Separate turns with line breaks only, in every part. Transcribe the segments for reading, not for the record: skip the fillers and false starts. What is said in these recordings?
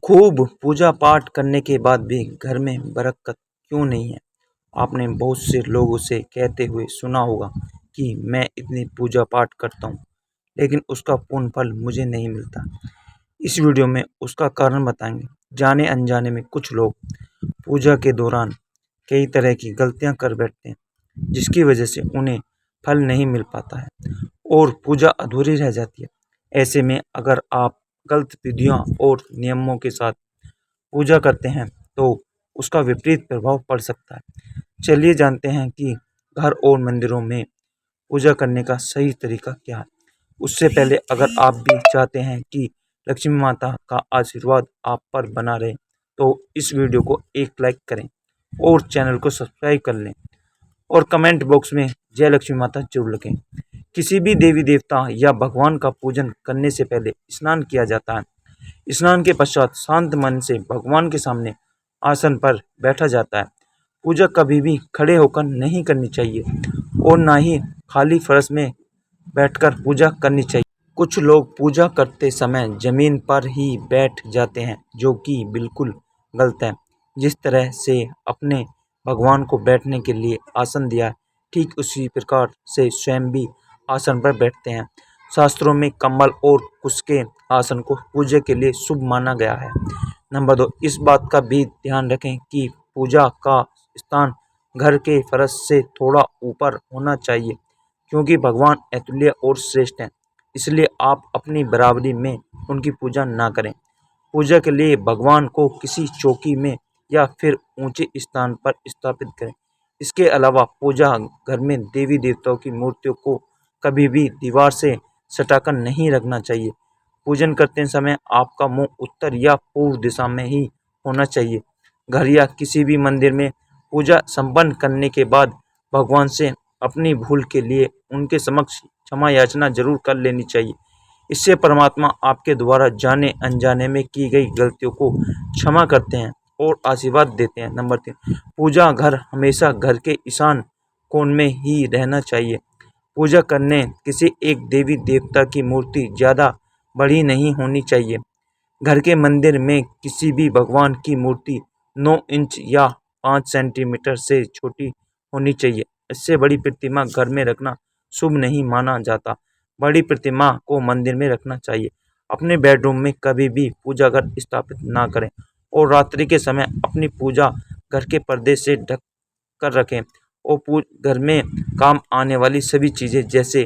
खूब पूजा पाठ करने के बाद भी घर में बरकत क्यों नहीं है। आपने बहुत से लोगों से कहते हुए सुना होगा कि मैं इतनी पूजा पाठ करता हूँ लेकिन उसका पूर्ण फल मुझे नहीं मिलता। इस वीडियो में उसका कारण बताएंगे। जाने अनजाने में कुछ लोग पूजा के दौरान कई तरह की गलतियां कर बैठते हैं जिसकी वजह से उन्हें फल नहीं मिल पाता है और पूजा अधूरी रह जाती है। ऐसे में अगर आप गलत विधियों और नियमों के साथ पूजा करते हैं तो उसका विपरीत प्रभाव पड़ सकता है। चलिए जानते हैं कि घर और मंदिरों में पूजा करने का सही तरीका क्या है। उससे पहले अगर आप भी चाहते हैं कि लक्ष्मी माता का आशीर्वाद आप पर बना रहे तो इस वीडियो को एक लाइक करें और चैनल को सब्सक्राइब कर लें और कमेंट बॉक्स में जय लक्ष्मी माता जरूर लिखें। किसी भी देवी देवता या भगवान का पूजन करने से पहले स्नान किया जाता है। स्नान के पश्चात शांत मन से भगवान के सामने आसन पर बैठा जाता है। पूजा कभी भी खड़े होकर नहीं करनी चाहिए और ना ही खाली फर्श में बैठकर पूजा करनी चाहिए। कुछ लोग पूजा करते समय जमीन पर ही बैठ जाते हैं जो कि बिल्कुल गलत है। जिस तरह से अपने भगवान को बैठने के लिए आसन दिया ठीक उसी प्रकार से स्वयं भी आसन पर बैठते हैं। शास्त्रों में कम्बल और उसके आसन को पूजा के लिए शुभ माना गया है। नंबर 2, इस बात का भी ध्यान रखें कि पूजा का स्थान घर के फर्श से थोड़ा ऊपर होना चाहिए क्योंकि भगवान अतुल्य और श्रेष्ठ हैं, इसलिए आप अपनी बराबरी में उनकी पूजा ना करें। पूजा के लिए भगवान को किसी चौकी में या फिर ऊंचे स्थान पर स्थापित करें। इसके अलावा पूजा घर में देवी देवताओं की मूर्तियों को कभी भी दीवार से सटाकर नहीं रखना चाहिए। पूजन करते समय आपका मुंह उत्तर या पूर्व दिशा में ही होना चाहिए। घर या किसी भी मंदिर में पूजा संपन्न करने के बाद भगवान से अपनी भूल के लिए उनके समक्ष क्षमा याचना जरूर कर लेनी चाहिए। इससे परमात्मा आपके द्वारा जाने अनजाने में की गई गलतियों को क्षमा करते हैं और आशीर्वाद देते हैं। नंबर 3, पूजा घर हमेशा घर के ईशान कोण में ही रहना चाहिए। पूजा करने किसी एक देवी देवता की मूर्ति ज़्यादा बड़ी नहीं होनी चाहिए। घर के मंदिर में किसी भी भगवान की मूर्ति 9 इंच या 5 सेंटीमीटर से छोटी होनी चाहिए। इससे बड़ी प्रतिमा घर में रखना शुभ नहीं माना जाता। बड़ी प्रतिमा को मंदिर में रखना चाहिए। अपने बेडरूम में कभी भी पूजा घर स्थापित ना करें और रात्रि के समय अपनी पूजा घर के पर्दे से ढक कर रखें और घर में काम आने वाली सभी चीज़ें जैसे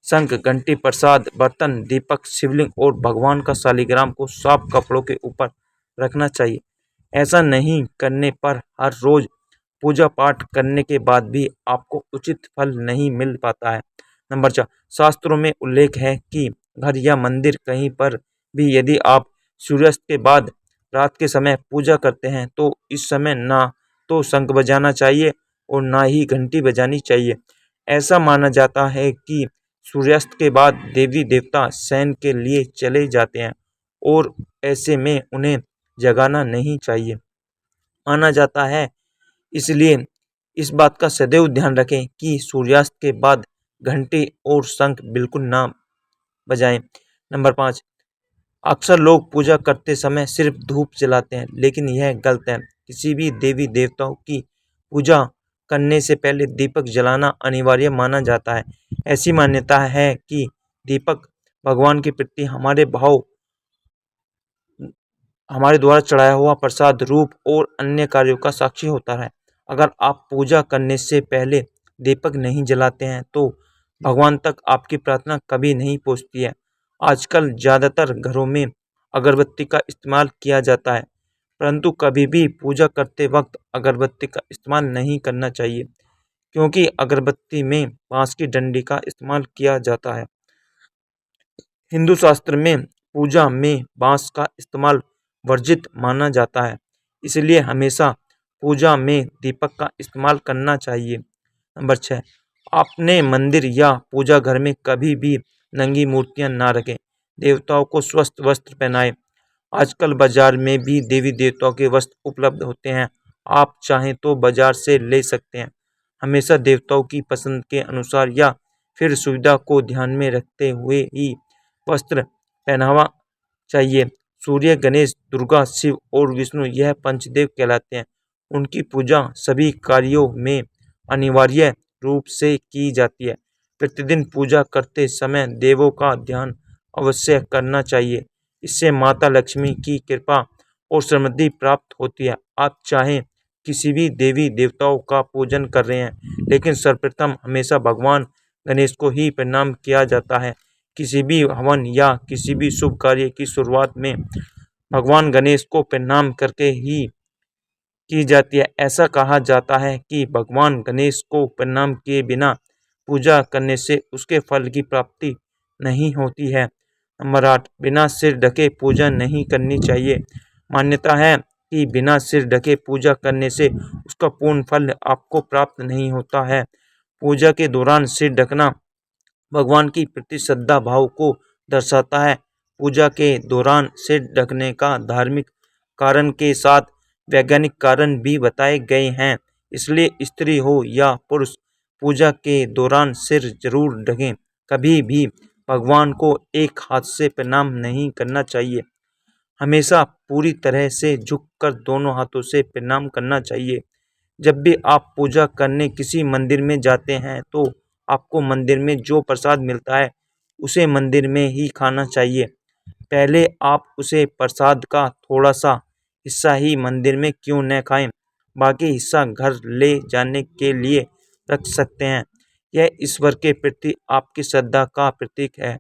शंख, घंटी, प्रसाद, बर्तन, दीपक, शिवलिंग और भगवान का शालिग्राम को साफ कपड़ों के ऊपर रखना चाहिए। ऐसा नहीं करने पर हर रोज पूजा पाठ करने के बाद भी आपको उचित फल नहीं मिल पाता है। नंबर 4, शास्त्रों में उल्लेख है कि घर या मंदिर कहीं पर भी यदि आप सूर्यास्त के बाद रात के समय पूजा करते हैं तो इस समय ना तो शंख बजाना चाहिए और ना ही घंटी बजानी चाहिए। ऐसा माना जाता है कि सूर्यास्त के बाद देवी देवता शयन के लिए चले जाते हैं और ऐसे में उन्हें जगाना नहीं चाहिए माना जाता है। इसलिए इस बात का सदैव ध्यान रखें कि सूर्यास्त के बाद घंटी और शंख बिल्कुल ना बजाएं। नंबर 5, अक्सर लोग पूजा करते समय सिर्फ धूप जलाते हैं लेकिन यह गलत है। किसी भी देवी देवताओं की पूजा करने से पहले दीपक जलाना अनिवार्य माना जाता है। ऐसी मान्यता है कि दीपक भगवान के प्रति हमारे भाव, हमारे द्वारा चढ़ाया हुआ प्रसाद, रूप और अन्य कार्यों का साक्षी होता है। अगर आप पूजा करने से पहले दीपक नहीं जलाते हैं तो भगवान तक आपकी प्रार्थना कभी नहीं पहुंचती है। आजकल ज़्यादातर घरों में अगरबत्ती का इस्तेमाल किया जाता है परंतु कभी भी पूजा करते वक्त अगरबत्ती का इस्तेमाल नहीं करना चाहिए क्योंकि अगरबत्ती में बांस की डंडी का इस्तेमाल किया जाता है। हिंदू शास्त्र में पूजा में बांस का इस्तेमाल वर्जित माना जाता है, इसलिए हमेशा पूजा में दीपक का इस्तेमाल करना चाहिए। नंबर 6, अपने मंदिर या पूजा घर में कभी भी नंगी मूर्तियां ना रखें। देवताओं को स्वस्थ वस्त्र पहनाएं। आजकल बाजार में भी देवी देवताओं के वस्त्र उपलब्ध होते हैं, आप चाहें तो बाजार से ले सकते हैं। हमेशा देवताओं की पसंद के अनुसार या फिर सुविधा को ध्यान में रखते हुए ही वस्त्र पहनावा चाहिए। सूर्य, गणेश, दुर्गा, शिव और विष्णु यह पंचदेव कहलाते हैं। उनकी पूजा सभी कार्यों में अनिवार्य रूप से की जाती है। प्रतिदिन पूजा करते समय देवों का ध्यान अवश्य करना चाहिए। इससे माता लक्ष्मी की कृपा और समृद्धि प्राप्त होती है। आप चाहें किसी भी देवी देवताओं का पूजन कर रहे हैं, लेकिन सर्वप्रथम हमेशा भगवान गणेश को ही प्रणाम किया जाता है। किसी भी हवन या किसी भी शुभ कार्य की शुरुआत में भगवान गणेश को प्रणाम करके ही की जाती है। ऐसा कहा जाता है कि भगवान गणेश को प्रणाम किए बिना पूजा करने से उसके फल की प्राप्ति नहीं होती है। नंबर 8, बिना सिर ढके पूजा नहीं करनी चाहिए। मान्यता है कि बिना सिर ढके पूजा करने से उसका पूर्ण फल आपको प्राप्त नहीं होता है। पूजा के दौरान सिर ढकना भगवान की प्रति श्रद्धा भाव को दर्शाता है। पूजा के दौरान सिर ढकने का धार्मिक कारण के साथ वैज्ञानिक कारण भी बताए गए हैं। इसलिए स्त्री हो या पुरुष पूजा के दौरान सिर जरूर ढकें। कभी भी भगवान को एक हाथ से प्रणाम नहीं करना चाहिए। हमेशा पूरी तरह से झुककर दोनों हाथों से प्रणाम करना चाहिए। जब भी आप पूजा करने किसी मंदिर में जाते हैं तो आपको मंदिर में जो प्रसाद मिलता है उसे मंदिर में ही खाना चाहिए। पहले आप उसे प्रसाद का थोड़ा सा हिस्सा ही मंदिर में क्यों न खाएं, बाकी हिस्सा घर ले जाने के लिए रख सकते हैं। यह ईश्वर के प्रति आपकी श्रद्धा का प्रतीक है।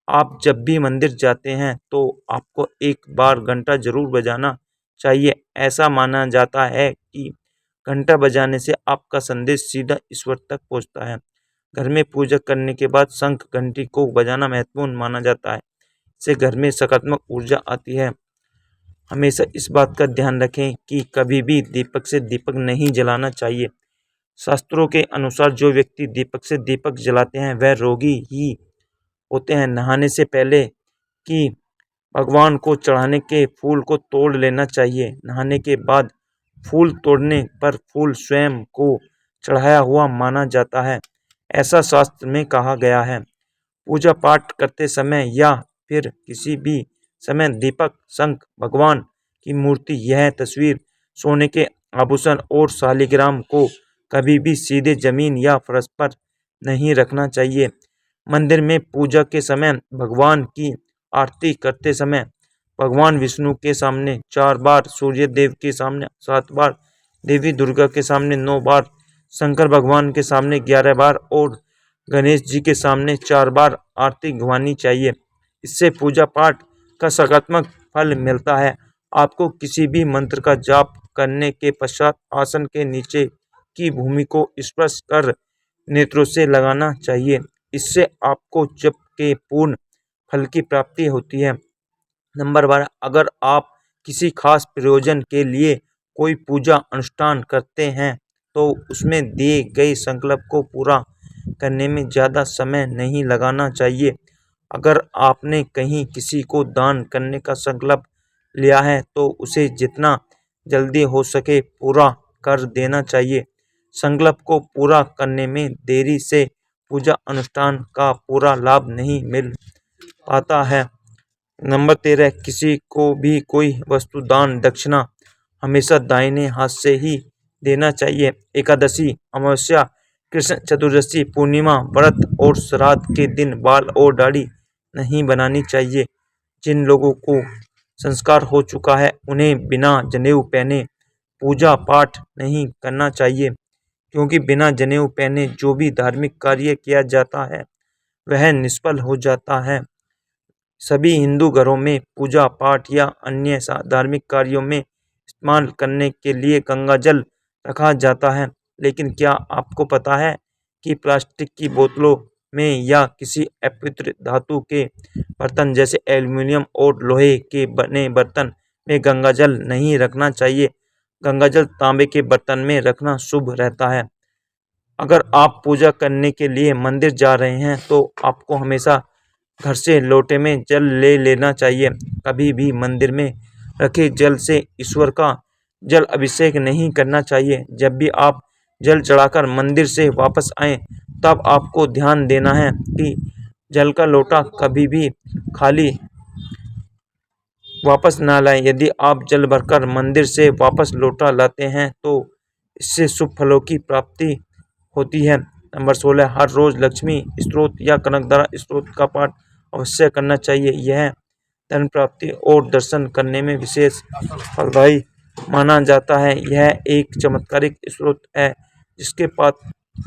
आप जब भी मंदिर जाते हैं तो आपको एक बार घंटा जरूर बजाना चाहिए। ऐसा माना जाता है कि घंटा बजाने से आपका संदेश सीधा ईश्वर तक पहुंचता है। घर में पूजा करने के बाद शंख घंटी को बजाना महत्वपूर्ण माना जाता है। इससे घर में सकारात्मक ऊर्जा आती है। हमेशा इस बात का ध्यान रखें कि कभी भी दीपक से दीपक नहीं जलाना चाहिए। शास्त्रों के अनुसार जो व्यक्ति दीपक से दीपक जलाते हैं वह रोगी ही होते हैं। नहाने से पहले कि भगवान को चढ़ाने के फूल को तोड़ लेना चाहिए। नहाने के बाद फूल तोड़ने पर फूल स्वयं को चढ़ाया हुआ माना जाता है, ऐसा शास्त्र में कहा गया है। पूजा पाठ करते समय या फिर किसी भी समय दीपक, शंख, भगवान की मूर्ति, यह तस्वीर, सोने के आभूषण और शालिग्राम को कभी भी सीधे जमीन या फर्श पर नहीं रखना चाहिए। मंदिर में पूजा के समय भगवान की आरती करते समय भगवान विष्णु के सामने 4 बार, सूर्य देव के सामने 7 बार, देवी दुर्गा के सामने 9 बार, शंकर भगवान के सामने 11 बार और गणेश जी के सामने 4 बार आरती गवानी चाहिए। इससे पूजा पाठ का सकारात्मक फल मिलता है। आपको किसी भी मंत्र का जाप करने के पश्चात आसन के नीचे की भूमि को स्पर्श कर नेत्रों से लगाना चाहिए। इससे आपको जप के पूर्ण फल की प्राप्ति होती है। नंबर 12, अगर आप किसी खास प्रयोजन के लिए कोई पूजा अनुष्ठान करते हैं तो उसमें दिए गए संकल्प को पूरा करने में ज़्यादा समय नहीं लगाना चाहिए। अगर आपने कहीं किसी को दान करने का संकल्प लिया है तो उसे जितना जल्दी हो सके पूरा कर देना चाहिए। संकल्प को पूरा करने में देरी से पूजा अनुष्ठान का पूरा लाभ नहीं मिल पाता है। नंबर 13, किसी को भी कोई वस्तु दान दक्षिणा हमेशा दाहिने हाथ से ही देना चाहिए। एकादशी, अमावस्या, कृष्ण चतुर्दशी, पूर्णिमा, व्रत और श्राद्ध के दिन बाल और दाढ़ी नहीं बनानी चाहिए। जिन लोगों को संस्कार हो चुका है उन्हें बिना जनेऊ पहने पूजा पाठ नहीं करना चाहिए, क्योंकि बिना जनेऊ पहने जो भी धार्मिक कार्य किया जाता है वह निष्फल हो जाता है। सभी हिंदू घरों में पूजा पाठ या अन्य धार्मिक कार्यों में इस्तेमाल करने के लिए गंगा जल रखा जाता है। लेकिन क्या आपको पता है कि प्लास्टिक की बोतलों में या किसी अपवित्र धातु के बर्तन जैसे एल्युमिनियम और लोहे के बने बर्तन में गंगा जल नहीं रखना चाहिए। गंगा जल तांबे के बर्तन में रखना शुभ रहता है। अगर आप पूजा करने के लिए मंदिर जा रहे हैं तो आपको हमेशा घर से लोटे में जल ले लेना चाहिए। कभी भी मंदिर में रखे जल से ईश्वर का जल अभिषेक नहीं करना चाहिए। जब भी आप जल चढ़ाकर मंदिर से वापस आएं तब आपको ध्यान देना है कि जल का लोटा कभी भी खाली वापस ना लाएं। यदि आप जल भरकर मंदिर से वापस लौटा लाते हैं तो इससे शुभ फलों की प्राप्ति होती है। नंबर 16, हर रोज लक्ष्मी स्तोत्र या कनकधारा स्तोत्र का पाठ अवश्य करना चाहिए। यह धन प्राप्ति और दर्शन करने में विशेष फलदायी माना जाता है। यह एक चमत्कारिक स्तोत्र है जिसके पाठ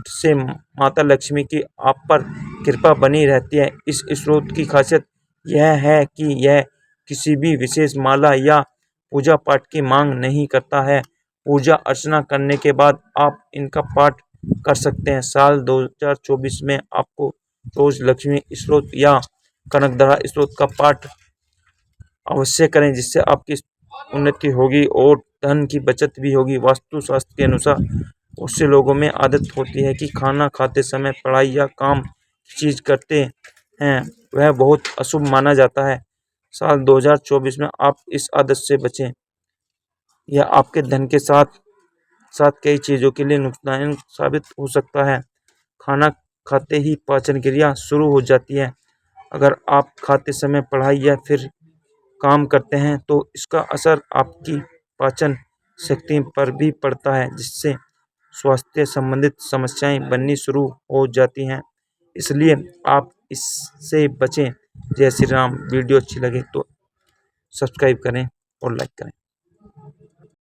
से माता लक्ष्मी की आप पर कृपा बनी रहती है। इस स्तोत्र की खासियत यह है कि यह किसी भी विशेष माला या पूजा पाठ की मांग नहीं करता है। पूजा अर्चना करने के बाद आप इनका पाठ कर सकते हैं। साल 2024 में आपको रोज लक्ष्मी स्तोत्र या कनकधारा स्तोत्र का पाठ अवश्य करें, जिससे आपकी उन्नति होगी और धन की बचत भी होगी। वास्तु शास्त्र के अनुसार बहुत से लोगों में आदत होती है कि खाना खाते समय पढ़ाई या काम की चीज करते हैं, वह बहुत अशुभ माना जाता है। साल 2024 में आप इस आदत से बचें। यह आपके धन के साथ साथ कई चीजों के लिए नुकसानदायक साबित हो सकता है। खाना खाते ही पाचन क्रिया शुरू हो जाती है। अगर आप खाते समय पढ़ाई या फिर काम करते हैं तो इसका असर आपकी पाचन शक्ति पर भी पड़ता है, जिससे स्वास्थ्य संबंधित समस्याएं बननी शुरू हो जाती हैं। इसलिए आप इससे बचें। जय श्री राम। वीडियो अच्छी लगे तो सब्सक्राइब करें और लाइक करें।